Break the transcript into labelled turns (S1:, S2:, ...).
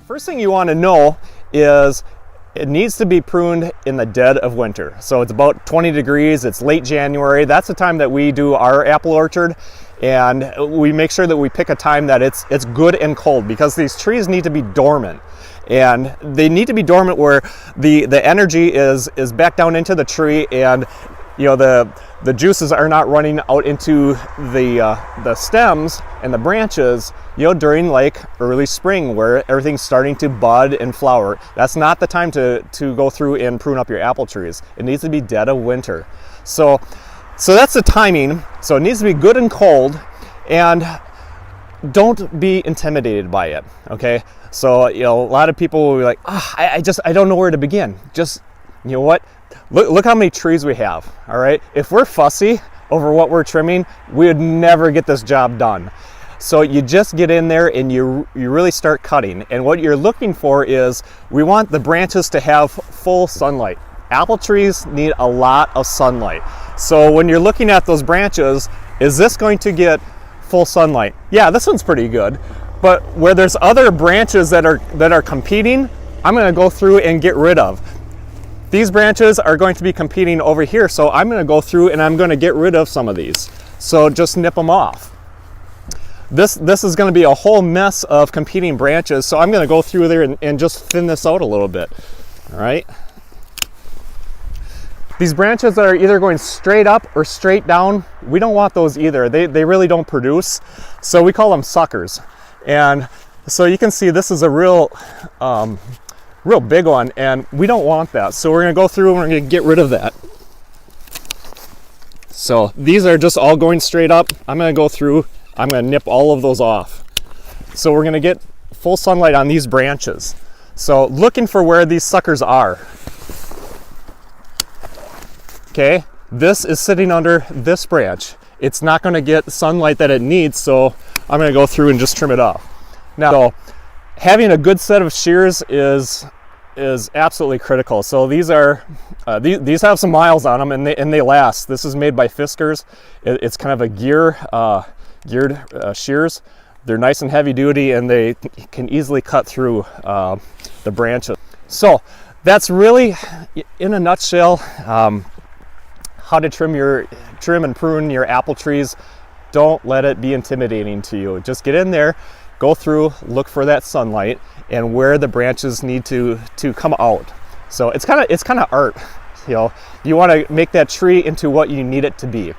S1: First thing you want to know is it needs to be pruned in the dead of winter. So it's about 20 degrees, it's late January. That's the time that we do our apple orchard, and we make sure that we pick a time that it's good and cold, because these trees need to be dormant. And they need to be dormant where the energy is back down into the tree, and the juices are not running out into the stems and the branches, during like early spring where everything's starting to bud and flower. That's not the time to go through and prune up your apple trees. It needs to be dead of winter. So that's the timing. So it needs to be good and cold, and don't be intimidated by it, okay? So, a lot of people will be like, I don't know where to begin. Just, what? Look how many trees we have, all right? If we're fussy over what we're trimming, we would never get this job done. So you just get in there and you really start cutting. And what you're looking for is, we want the branches to have full sunlight. Apple trees need a lot of sunlight. So when you're looking at those branches, is this going to get full sunlight? Yeah, this one's pretty good. But where there's other branches that are competing, I'm going to go through and get rid of. These branches are going to be competing over here, so I'm going to go through and I'm going to get rid of some of these. So just nip them off. This is going to be a whole mess of competing branches, so I'm going to go through there and just thin this out a little bit. All right. These branches that are either going straight up or straight down, we don't want those either. They really don't produce, so we call them suckers. And so you can see this is a real big one, and we don't want that. So we're going to go through and we're going to get rid of that. So these are just all going straight up. I'm going to go through, I'm going to nip all of those off. So we're going to get full sunlight on these branches. So looking for where these suckers are. Okay, this is sitting under this branch. It's not going to get sunlight that it needs, so I'm going to go through and just trim it off. Now, so having a good set of shears is absolutely critical. So these are these have some miles on them, and they last. This is made by Fiskars. It's kind of a geared shears. They're nice and heavy duty, and they can easily cut through the branches. So that's really, in a nutshell, how to trim and prune your apple trees. Don't let it be intimidating to you. Just get in there, go through, look for that sunlight and where the branches need to come out. So it's kind of art. You want to make that tree into what you need it to be.